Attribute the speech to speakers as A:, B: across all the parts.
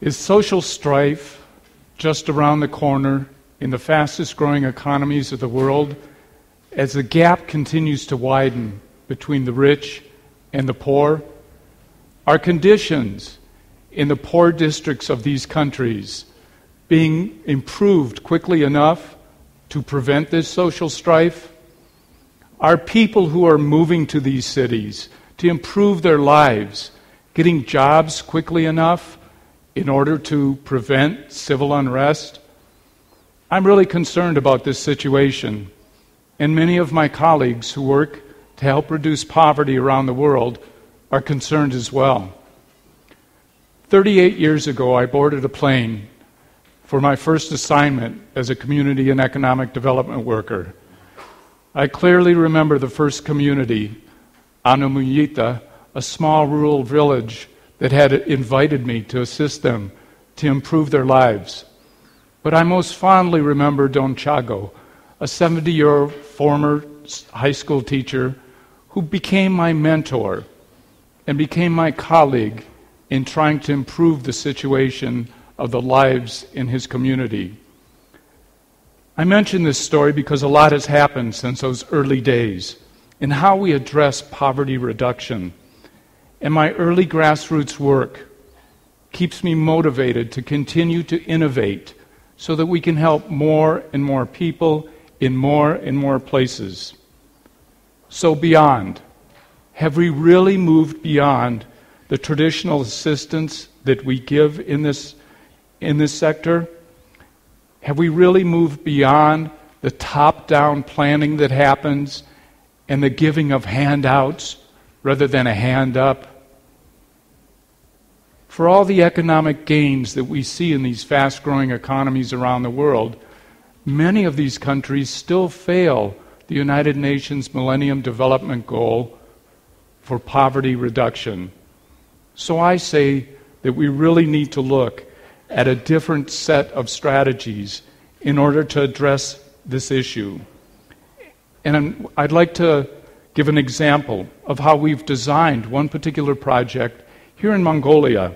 A: Is social strife just around the corner in the fastest growing economies of the world as the gap continues to widen between the rich and the poor? Are conditions in the poor districts of these countries being improved quickly enough to prevent this social strife? Are people who are moving to these cities to improve their lives getting jobs quickly enough in order to prevent civil unrest? I'm really concerned about this situation, and many of my colleagues who work to help reduce poverty around the world are concerned as well. 38 years ago, I boarded a plane for my first assignment as a community and economic development worker. I clearly remember the first community, Anumuyita, a small rural village that had invited me to assist them to improve their lives. But I most fondly remember Don Chago, a 70-year former high school teacher who became my mentor and became my colleague in trying to improve the situation of the lives in his community. I mention this story because a lot has happened since those early days in how we address poverty reduction. And my early grassroots work keeps me motivated to continue to innovate so that we can help more and more people in more and more places. So beyond, have we really moved beyond the traditional assistance that we give in this sector? Have we really moved beyond the top-down planning that happens and the giving of handouts rather than a hand up? For all the economic gains that we see in these fast-growing economies around the world, many of these countries still fail the United Nations Millennium Development Goal for poverty reduction. So I say that we really need to look at a different set of strategies in order to address this issue. And I'd like to give an example of how we've designed one particular project here in Mongolia,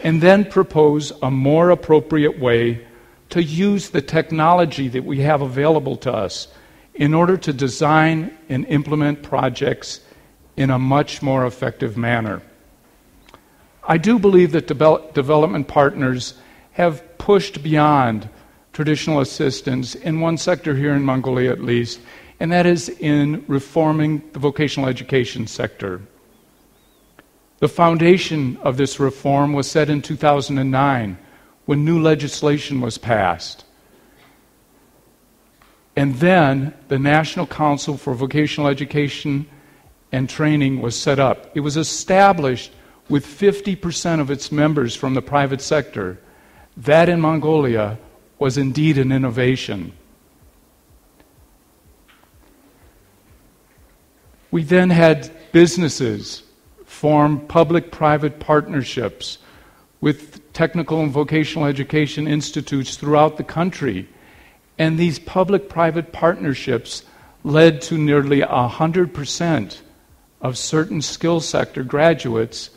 A: and then propose a more appropriate way to use the technology that we have available to us in order to design and implement projects in a much more effective manner. I do believe that development partners have pushed beyond traditional assistance in one sector here in Mongolia at least, and that is in reforming the vocational education sector. The foundation of this reform was set in 2009 when new legislation was passed. And then the National Council for Vocational Education and Training was set up. It was established with 50% of its members from the private sector. That in Mongolia was indeed an innovation. We then had businesses form public-private partnerships with technical and vocational education institutes throughout the country. And these public-private partnerships led to nearly 100% of certain skill sector graduates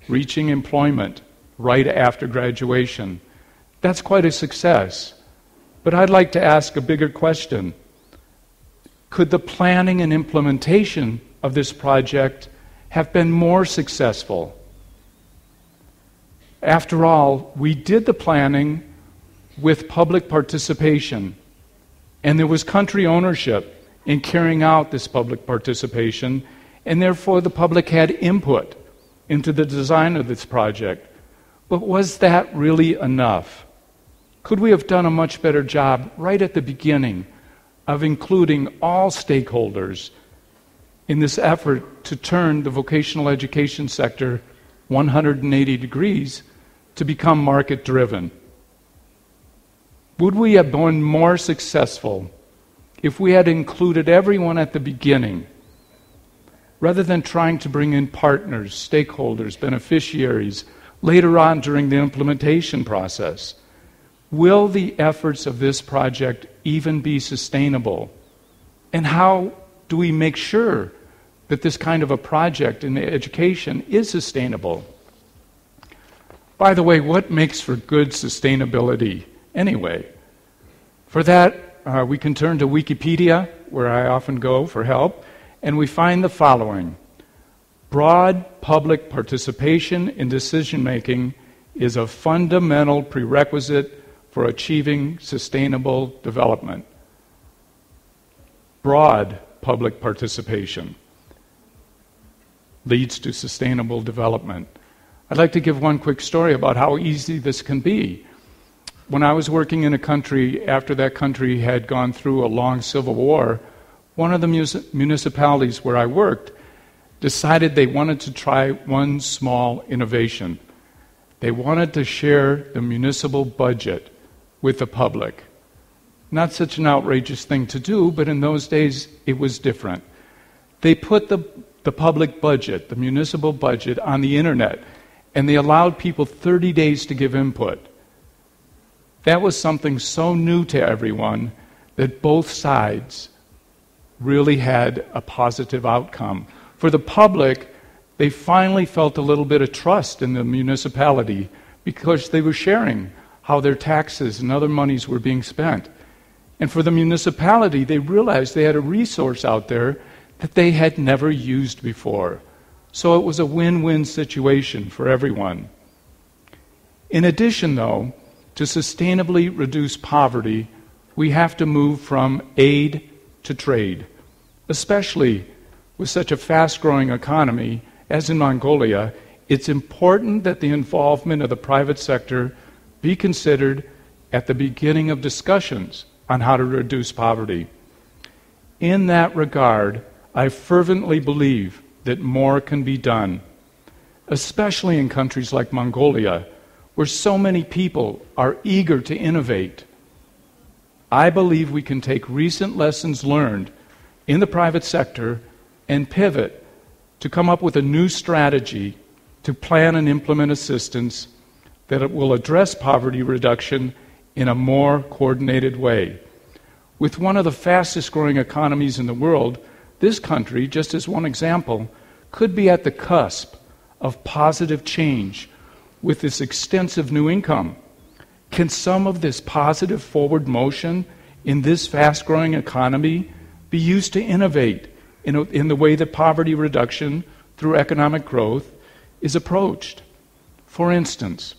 A: reaching employment right after graduation. That's quite a success. But I'd like to ask a bigger question. Could the planning and implementation of this project have been more successful? After all, we did the planning with public participation, and there was country ownership in carrying out this public participation, and therefore the public had input into the design of this project. But was that really enough? Could we have done a much better job right at the beginning of including all stakeholders in this effort to turn the vocational education sector 180 degrees to become market-driven? Would we have been more successful if we had included everyone at the beginning, rather than trying to bring in partners, stakeholders, beneficiaries later on during the implementation process? Will the efforts of this project even be sustainable? And how do we make sure that this kind of a project in education is sustainable? By the way, what makes for good sustainability anyway? For that, we can turn to Wikipedia, where I often go for help, and we find the following. Broad public participation in decision-making is a fundamental prerequisite for achieving sustainable development. Broad public participation leads to sustainable development. I'd like to give one quick story about how easy this can be. When I was working in a country, after that country had gone through a long civil war, one of the municipalities where I worked decided they wanted to try one small innovation. They wanted to share the municipal budget with the public. Not such an outrageous thing to do, but in those days it was different. They put the public budget, the municipal budget, on the internet, and they allowed people 30 days to give input. That was something so new to everyone that both sides really had a positive outcome. For the public, they finally felt a little bit of trust in the municipality because they were sharing how their taxes and other monies were being spent. And for the municipality, they realized they had a resource out there that they had never used before. So it was a win-win situation for everyone. In addition, though, to sustainably reduce poverty, we have to move from aid to trade, especially with such a fast-growing economy as in Mongolia. It's important that the involvement of the private sector be considered at the beginning of discussions on how to reduce poverty. In that regard, I fervently believe that more can be done, especially in countries like Mongolia, where so many people are eager to innovate. I believe we can take recent lessons learned in the private sector and pivot to come up with a new strategy to plan and implement assistance that will address poverty reduction in a more coordinated way. With one of the fastest growing economies in the world, this country, just as one example, could be at the cusp of positive change with this extensive new income. Can some of this positive forward motion in this fast-growing economy be used to innovate in the way that poverty reduction through economic growth is approached? For instance,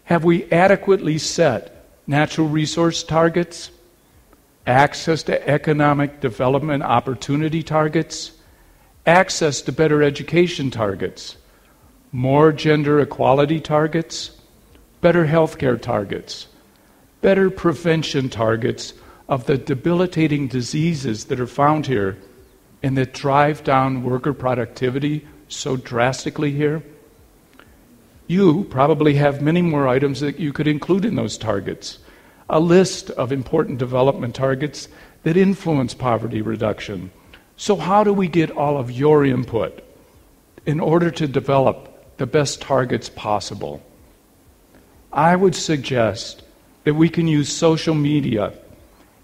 A: have we adequately set natural resource targets, access to economic development opportunity targets, access to better education targets, more gender equality targets, better healthcare targets, better prevention targets of the debilitating diseases that are found here and that drive down worker productivity so drastically here? You probably have many more items that you could include in those targets. A list of important development targets that influence poverty reduction. So how do we get all of your input in order to develop the best targets possible? I would suggest that we can use social media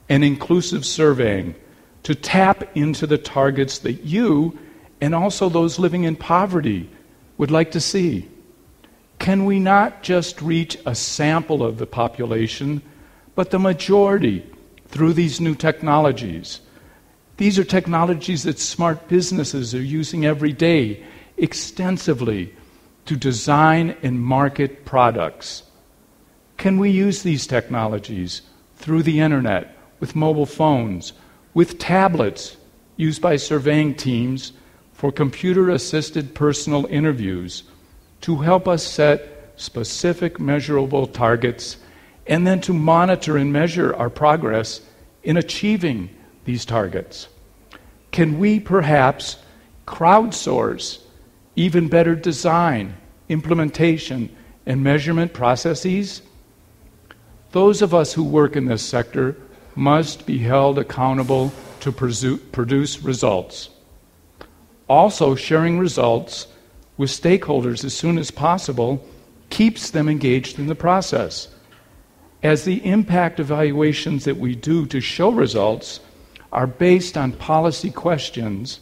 A: and inclusive surveying to tap into the targets that you and also those living in poverty would like to see. Can we not just reach a sample of the population, but the majority through these new technologies? These are technologies that smart businesses are using every day extensively to design and market products. Can we use these technologies through the internet, with mobile phones, with tablets used by surveying teams for computer-assisted personal interviews to help us set specific measurable targets and then to monitor and measure our progress in achieving these targets? Can we perhaps crowdsource even better design, implementation, and measurement processes? Those of us who work in this sector must be held accountable to produce results. Also, sharing results with stakeholders as soon as possible keeps them engaged in the process. As the impact evaluations that we do to show results are based on policy questions,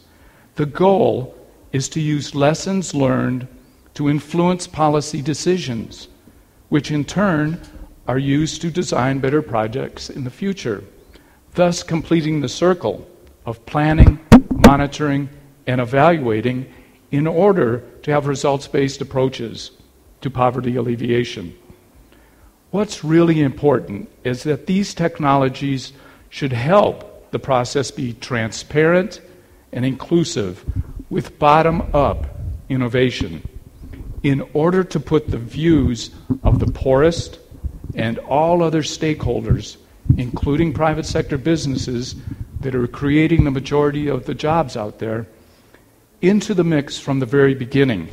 A: the goal is to use lessons learned to influence policy decisions, which in turn are used to design better projects in the future, thus completing the circle of planning, monitoring, and evaluating in order to have results-based approaches to poverty alleviation. What's really important is that these technologies should help the process be transparent and inclusive with bottom-up innovation in order to put the views of the poorest and all other stakeholders, including private sector businesses that are creating the majority of the jobs out there, into the mix from the very beginning.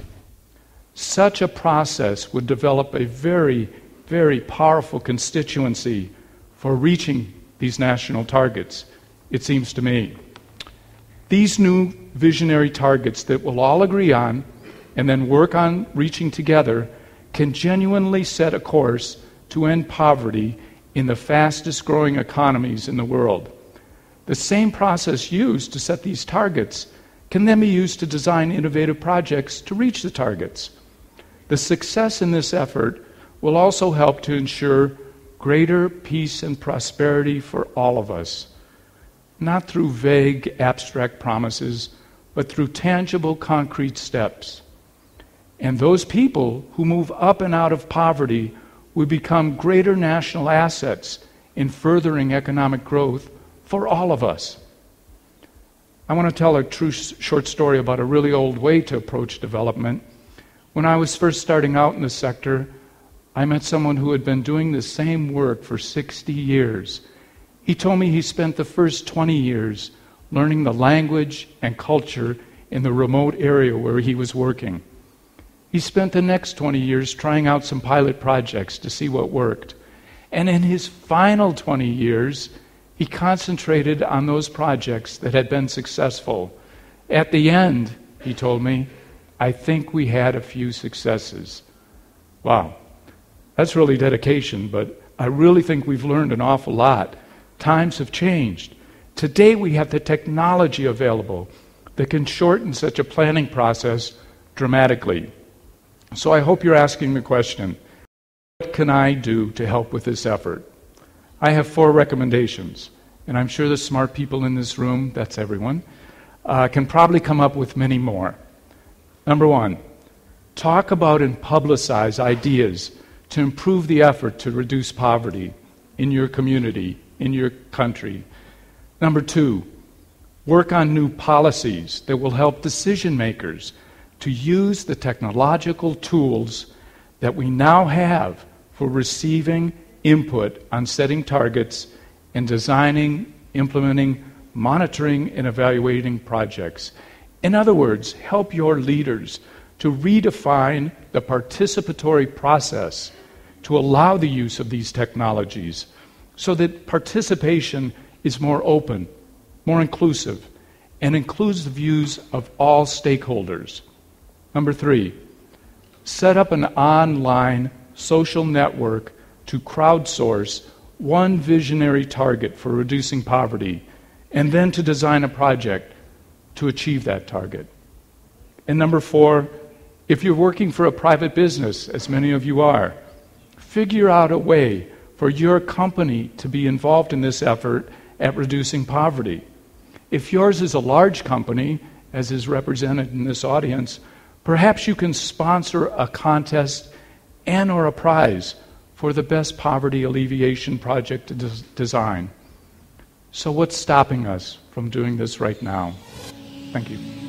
A: Such a process would develop a very, very powerful constituency for reaching these national targets, it seems to me. These new visionary targets that we'll all agree on and then work on reaching together can genuinely set a course to end poverty in the fastest growing economies in the world. The same process used to set these targets can then be used to design innovative projects to reach the targets. The success in this effort will also help to ensure greater peace and prosperity for all of us, not through vague, abstract promises, but through tangible, concrete steps. And those people who move up and out of poverty will become greater national assets in furthering economic growth for all of us. I want to tell a true short story about a really old way to approach development. When I was first starting out in the sector, I met someone who had been doing the same work for 60 years. He told me he spent the first 20 years learning the language and culture in the remote area where he was working. He spent the next 20 years trying out some pilot projects to see what worked. And in his final 20 years, he concentrated on those projects that had been successful. At the end, he told me, I think we had a few successes. Wow, that's really dedication, but I really think we've learned an awful lot. Times have changed. Today we have the technology available that can shorten such a planning process dramatically. So I hope you're asking the question, what can I do to help with this effort? I have 4 recommendations, and I'm sure the smart people in this room, that's everyone, can probably come up with many more. Number 1, talk about and publicize ideas to improve the effort to reduce poverty in your community, in your country. Number 2, work on new policies that will help decision makers to use the technological tools that we now have for receiving input on setting targets and designing, implementing, monitoring, and evaluating projects. In other words, help your leaders to redefine the participatory process to allow the use of these technologies so that participation is more open, more inclusive, and includes the views of all stakeholders. Number 3, set up an online social network to crowdsource one visionary target for reducing poverty, and then to design a project to achieve that target. And number 4, if you're working for a private business, as many of you are, figure out a way for your company to be involved in this effort at reducing poverty. If yours is a large company, as is represented in this audience, perhaps you can sponsor a contest and or a prize for the best poverty alleviation project to design. So what's stopping us from doing this right now? Thank you.